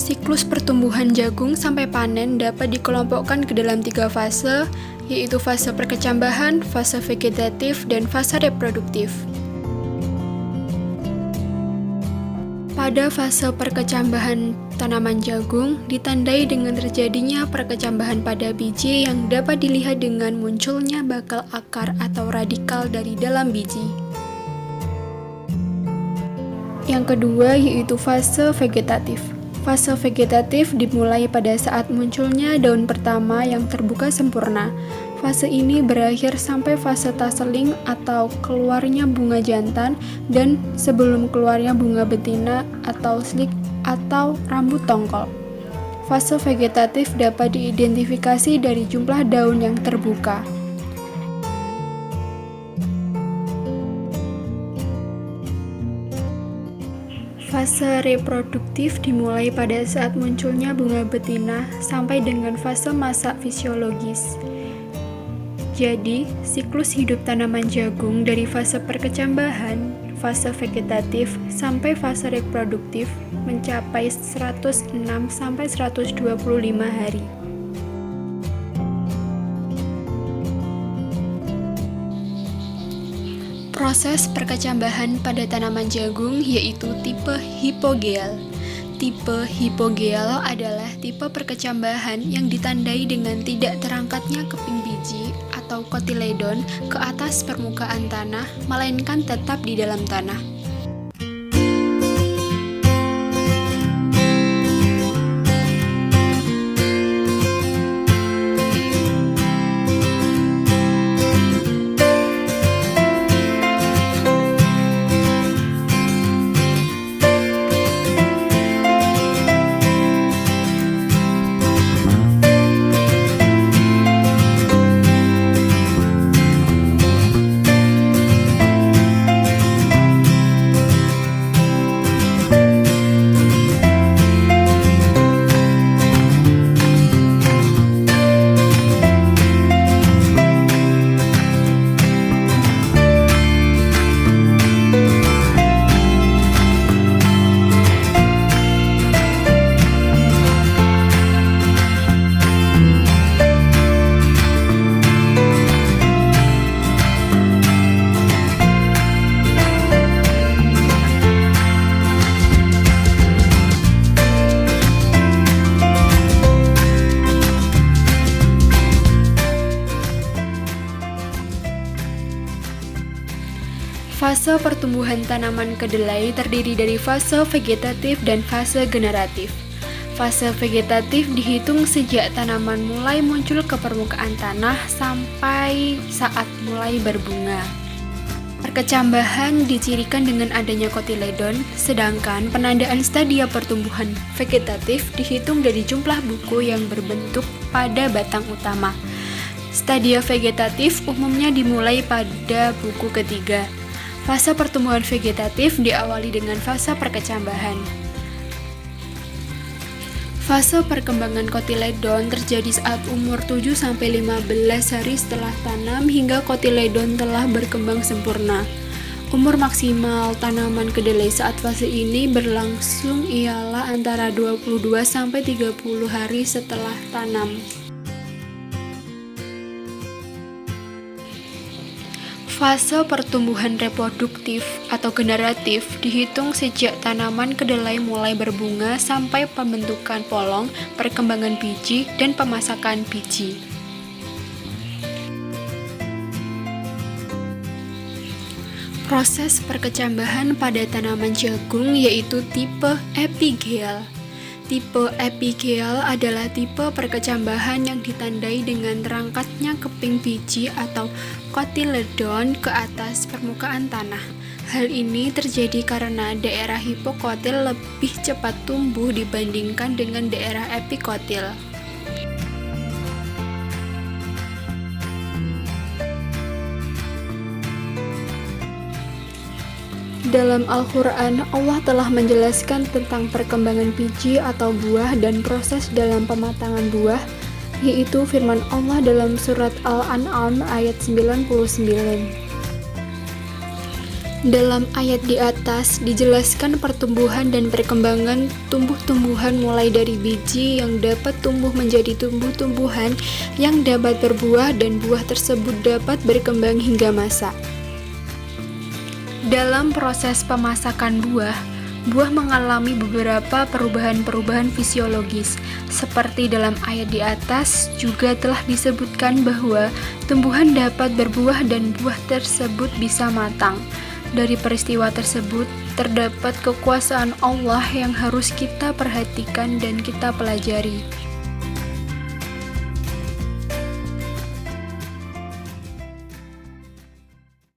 Siklus pertumbuhan jagung sampai panen dapat dikelompokkan ke dalam 3 fase, yaitu fase perkecambahan, fase vegetatif, dan fase reproduktif. Pada fase perkecambahan tanaman jagung ditandai dengan terjadinya perkecambahan pada biji yang dapat dilihat dengan munculnya bakal akar atau radikal dari dalam biji. Yang kedua yaitu fase vegetatif. Fase vegetatif dimulai pada saat munculnya daun pertama yang terbuka sempurna. Fase ini berakhir sampai fase taseling atau keluarnya bunga jantan dan sebelum keluarnya bunga betina atau slik atau rambut tongkol. Fase vegetatif dapat diidentifikasi dari jumlah daun yang terbuka. Fase reproduktif dimulai pada saat munculnya bunga betina sampai dengan fase masak fisiologis. Jadi, siklus hidup tanaman jagung dari fase perkecambahan, fase vegetatif, sampai fase reproduktif mencapai 106-125 hari. Proses perkecambahan pada tanaman jagung yaitu tipe hipogeal. Tipe hipogeal adalah tipe perkecambahan yang ditandai dengan tidak terangkatnya keping biji atau kotiledon ke atas permukaan tanah, melainkan tetap di dalam tanah. Fase pertumbuhan tanaman kedelai terdiri dari fase vegetatif dan fase generatif. Fase vegetatif dihitung sejak tanaman mulai muncul ke permukaan tanah sampai saat mulai berbunga. Perkecambahan dicirikan dengan adanya kotiledon, sedangkan penandaan stadia pertumbuhan vegetatif dihitung dari jumlah buku yang berbentuk pada batang utama. Stadia vegetatif umumnya dimulai pada buku ketiga. Fase pertumbuhan vegetatif diawali dengan fase perkecambahan. Fase perkembangan kotiledon terjadi saat umur 7-15 hari setelah tanam hingga kotiledon telah berkembang sempurna. Umur maksimal tanaman kedelai saat fase ini berlangsung ialah antara 22-30 hari setelah tanam. Fase pertumbuhan reproduktif atau generatif dihitung sejak tanaman kedelai mulai berbunga sampai pembentukan polong, perkembangan biji, dan pemasakan biji. Proses perkecambahan pada tanaman jagung yaitu tipe epigeal. Tipe epigeal adalah tipe perkecambahan yang ditandai dengan terangkatnya keping biji atau kotiledon ke atas permukaan tanah. Hal ini terjadi karena daerah hipokotil lebih cepat tumbuh dibandingkan dengan daerah epikotil. Dalam Al-Quran, Allah telah menjelaskan tentang perkembangan biji atau buah dan proses dalam pematangan buah, yaitu firman Allah dalam surat Al-An'am ayat 99. Dalam ayat di atas dijelaskan pertumbuhan dan perkembangan tumbuh-tumbuhan mulai dari biji yang dapat tumbuh menjadi tumbuh-tumbuhan yang dapat berbuah dan buah tersebut dapat berkembang hingga masak. Dalam proses pemasakan buah mengalami beberapa perubahan-perubahan fisiologis. Seperti dalam ayat di atas juga telah disebutkan bahwa tumbuhan dapat berbuah dan buah tersebut bisa matang. Dari peristiwa tersebut, terdapat kekuasaan Allah yang harus kita perhatikan dan kita pelajari.